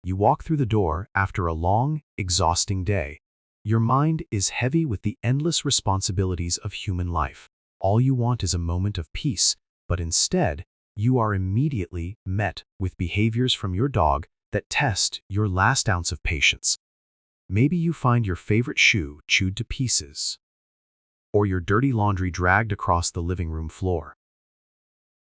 You walk through the door after a long, exhausting day. Your mind is heavy with the endless responsibilities of human life. All you want is a moment of peace, but instead, you are immediately met with behaviors from your dog that test your last ounce of patience. Maybe you find your favorite shoe chewed to pieces, or your dirty laundry dragged across the living room floor.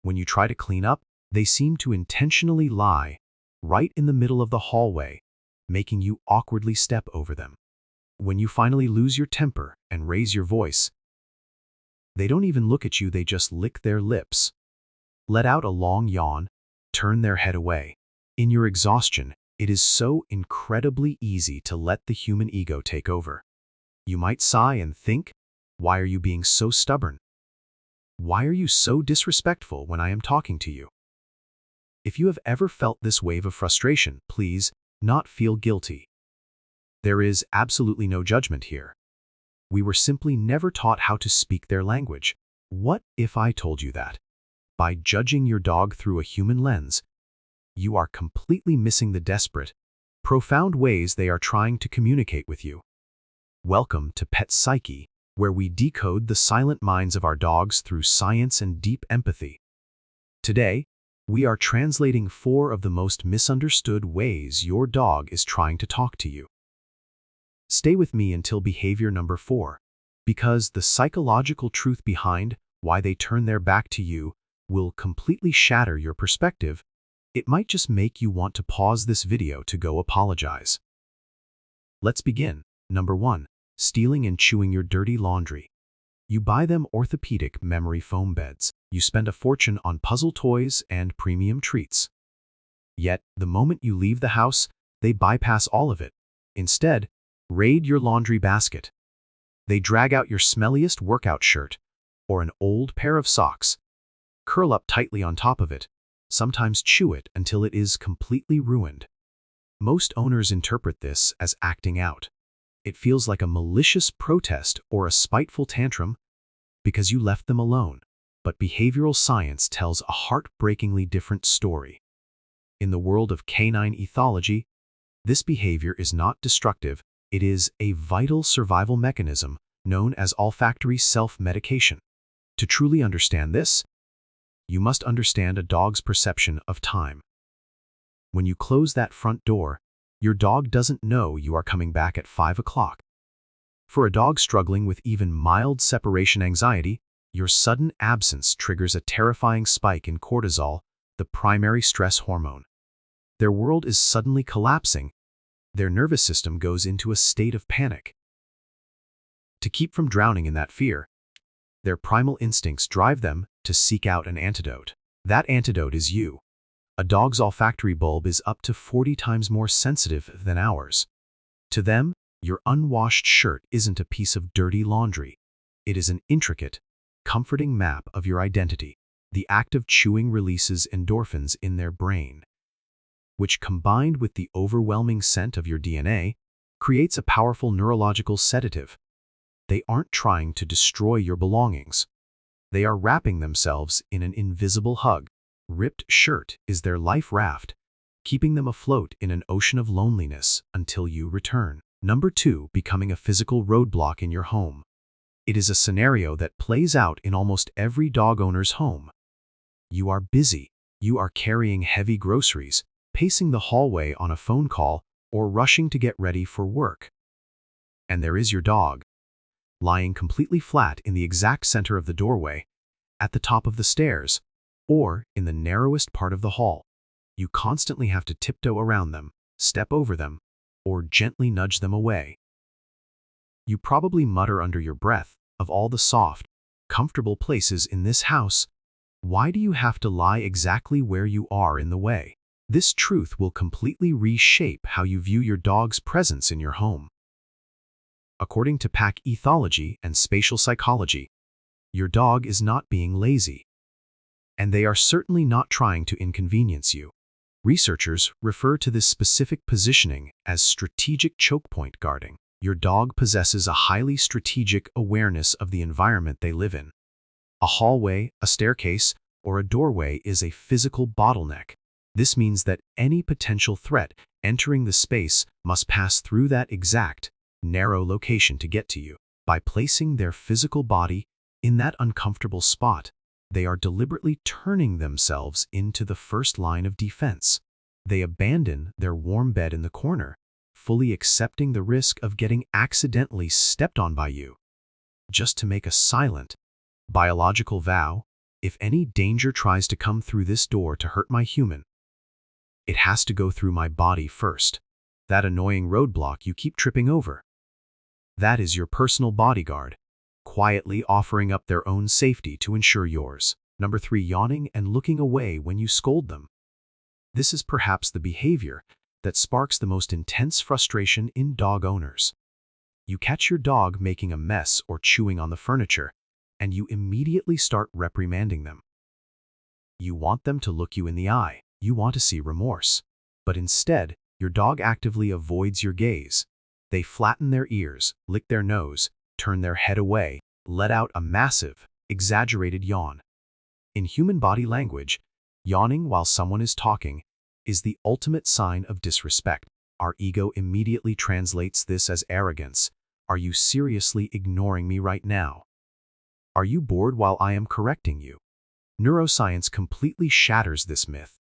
When you try to clean up, they seem to intentionally lie right in the middle of the hallway, making you awkwardly step over them. When you finally lose your temper and raise your voice, they don't even look at you, they just lick their lips, let out a long yawn, turn their head away. In your exhaustion, it is so incredibly easy to let the human ego take over. You might sigh and think, why are you being so stubborn? Why are you so disrespectful when I am talking to you? If you have ever felt this wave of frustration, please not feel guilty. There is absolutely no judgment here. We were simply never taught how to speak their language. What if I told you that? By judging your dog through a human lens, you are completely missing the desperate, profound ways they are trying to communicate with you. Welcome to PetPsyche, where we decode the silent minds of our dogs through science and deep empathy. Today, we are translating 4 of the most misunderstood ways your dog is trying to talk to you. Stay with me until behavior number 4, because the psychological truth behind why they turn their back to you will completely shatter your perspective. It might just make you want to pause this video to go apologize. Let's begin. Number 1. Stealing and chewing your dirty laundry. You buy them orthopedic memory foam beds. You spend a fortune on puzzle toys and premium treats. Yet, the moment you leave the house, they bypass all of it. Instead, raid your laundry basket. They drag out your smelliest workout shirt or an old pair of socks, curl up tightly on top of it, sometimes chew it until it is completely ruined. Most owners interpret this as acting out. It feels like a malicious protest or a spiteful tantrum because you left them alone. But behavioral science tells a heartbreakingly different story. In the world of canine ethology, this behavior is not destructive. It is a vital survival mechanism known as olfactory self-medication. To truly understand this, you must understand a dog's perception of time. When you close that front door, your dog doesn't know you are coming back at 5 o'clock. For a dog struggling with even mild separation anxiety, your sudden absence triggers a terrifying spike in cortisol, the primary stress hormone. Their world is suddenly collapsing. Their nervous system goes into a state of panic. To keep from drowning in that fear, their primal instincts drive them to seek out an antidote. That antidote is you. A dog's olfactory bulb is up to 40 times more sensitive than ours. To them, your unwashed shirt isn't a piece of dirty laundry. It is an intricate, comforting map of your identity. The act of chewing releases endorphins in their brain, which, combined with the overwhelming scent of your DNA, creates a powerful neurological sedative. They aren't trying to destroy your belongings. They are wrapping themselves in an invisible hug. Ripped shirt is their life raft, keeping them afloat in an ocean of loneliness until you return. Number 2, becoming a physical roadblock in your home. It is a scenario that plays out in almost every dog owner's home. You are busy. You are carrying heavy groceries, pacing the hallway on a phone call, or rushing to get ready for work. And there is your dog, lying completely flat in the exact center of the doorway, at the top of the stairs, or in the narrowest part of the hall. You constantly have to tiptoe around them, step over them, or gently nudge them away. You probably mutter under your breath, of all the soft, comfortable places in this house, why do you have to lie exactly where you are in the way? This truth will completely reshape how you view your dog's presence in your home. According to pack ethology and spatial psychology, your dog is not being lazy, and they are certainly not trying to inconvenience you. Researchers refer to this specific positioning as strategic choke point guarding. Your dog possesses a highly strategic awareness of the environment they live in. A hallway, a staircase, or a doorway is a physical bottleneck. This means that any potential threat entering the space must pass through that exact, narrow location to get to you. By placing their physical body in that uncomfortable spot, they are deliberately turning themselves into the first line of defense. They abandon their warm bed in the corner, fully accepting the risk of getting accidentally stepped on by you, just to make a silent, biological vow: if any danger tries to come through this door to hurt my human, it has to go through my body first. That annoying roadblock you keep tripping over. That is your personal bodyguard, quietly offering up their own safety to ensure yours. Number 3, yawning and looking away when you scold them. This is perhaps the behavior that sparks the most intense frustration in dog owners. You catch your dog making a mess or chewing on the furniture, and you immediately start reprimanding them. You want them to look you in the eye. You want to see remorse. But instead, your dog actively avoids your gaze. They flatten their ears, lick their nose, turn their head away, let out a massive, exaggerated yawn. In human body language, yawning while someone is talking is the ultimate sign of disrespect. Our ego immediately translates this as arrogance. Are you seriously ignoring me right now? Are you bored while I am correcting you? Neuroscience completely shatters this myth.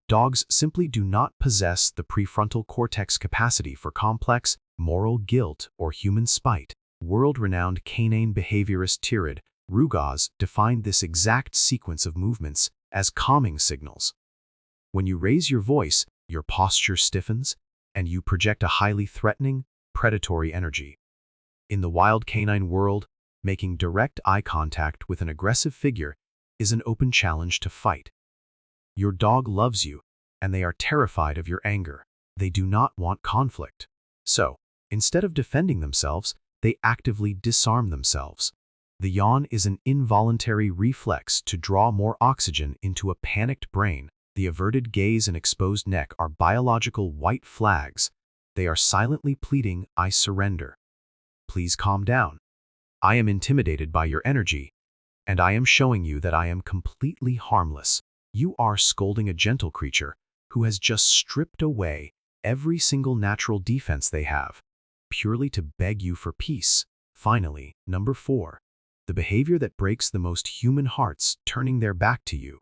Dogs simply do not possess the prefrontal cortex capacity for complex, moral guilt or human spite. World-renowned canine behaviorist Tirid Rugaz defined this exact sequence of movements as calming signals. When you raise your voice, your posture stiffens, and you project a highly threatening, predatory energy. In the wild canine world, making direct eye contact with an aggressive figure is an open challenge to fight. Your dog loves you, and they are terrified of your anger. They do not want conflict. So, instead of defending themselves, they actively disarm themselves. The yawn is an involuntary reflex to draw more oxygen into a panicked brain. The averted gaze and exposed neck are biological white flags. They are silently pleading, "I surrender. Please calm down. I am intimidated by your energy, and I am showing you that I am completely harmless." You are scolding a gentle creature who has just stripped away every single natural defense they have, purely to beg you for peace. Finally, number 4, the behavior that breaks the most human hearts, turning their back to you.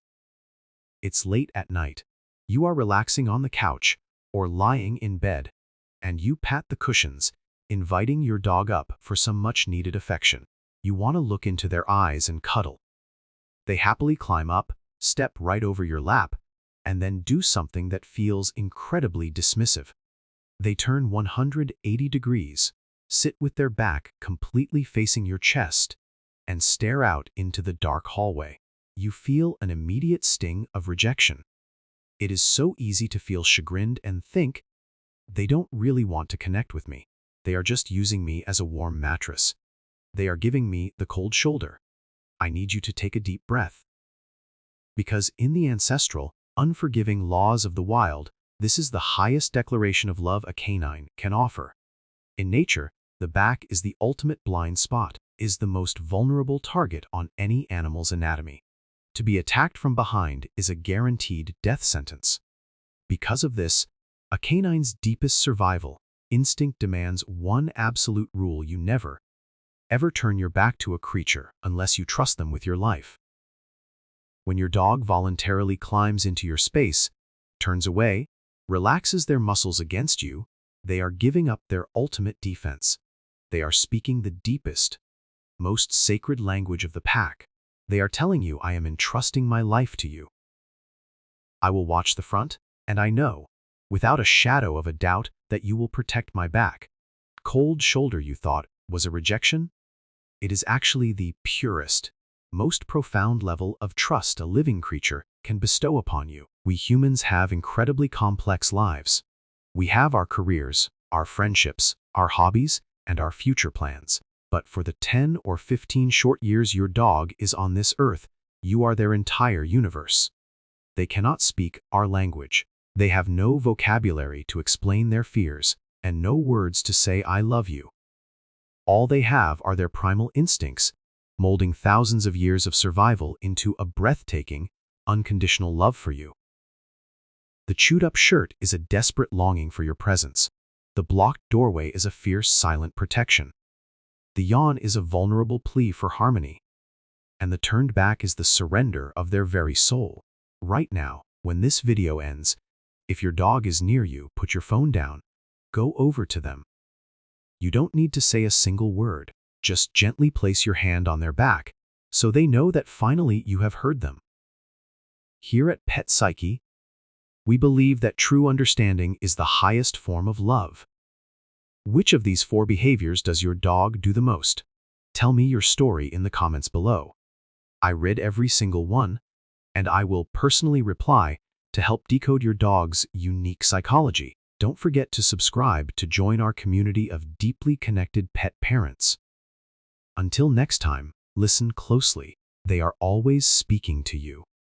It's late at night. You are relaxing on the couch or lying in bed, and you pat the cushions, inviting your dog up for some much-needed affection. You want to look into their eyes and cuddle. They happily climb up, step right over your lap, and then do something that feels incredibly dismissive. They turn 180 degrees, sit with their back completely facing your chest, and stare out into the dark hallway. You feel an immediate sting of rejection. It is so easy to feel chagrined and think, they don't really want to connect with me. They are just using me as a warm mattress. They are giving me the cold shoulder. I need you to take a deep breath. Because in the ancestral, unforgiving laws of the wild, this is the highest declaration of love a canine can offer. In nature, the back is the ultimate blind spot, is the most vulnerable target on any animal's anatomy. To be attacked from behind is a guaranteed death sentence. Because of this, a canine's deepest survival instinct demands one absolute rule: you never, ever turn your back to a creature unless you trust them with your life. When your dog voluntarily climbs into your space, turns away, relaxes their muscles against you, they are giving up their ultimate defense. They are speaking the deepest, most sacred language of the pack. They are telling you, I am entrusting my life to you. I will watch the front, and I know, without a shadow of a doubt, that you will protect my back. Cold shoulder, you thought, was a rejection? It is actually the purest, most profound level of trust a living creature can bestow upon you. We humans have incredibly complex lives. We have our careers, our friendships, our hobbies, and our future plans. But for the 10 or 15 short years your dog is on this earth, you are their entire universe. They cannot speak our language. They have no vocabulary to explain their fears, and no words to say I love you. All they have are their primal instincts, molding thousands of years of survival into a breathtaking, unconditional love for you. The chewed-up shirt is a desperate longing for your presence. The blocked doorway is a fierce, silent protection. The yawn is a vulnerable plea for harmony. And the turned back is the surrender of their very soul. Right now, when this video ends, if your dog is near you, put your phone down. Go over to them. You don't need to say a single word. Just gently place your hand on their back, so they know that finally you have heard them. Here at PetPsyche, we believe that true understanding is the highest form of love. Which of these 4 behaviors does your dog do the most? Tell me your story in the comments below. I read every single one, and I will personally reply to help decode your dog's unique psychology. Don't forget to subscribe to join our community of deeply connected pet parents. Until next time, listen closely. They are always speaking to you.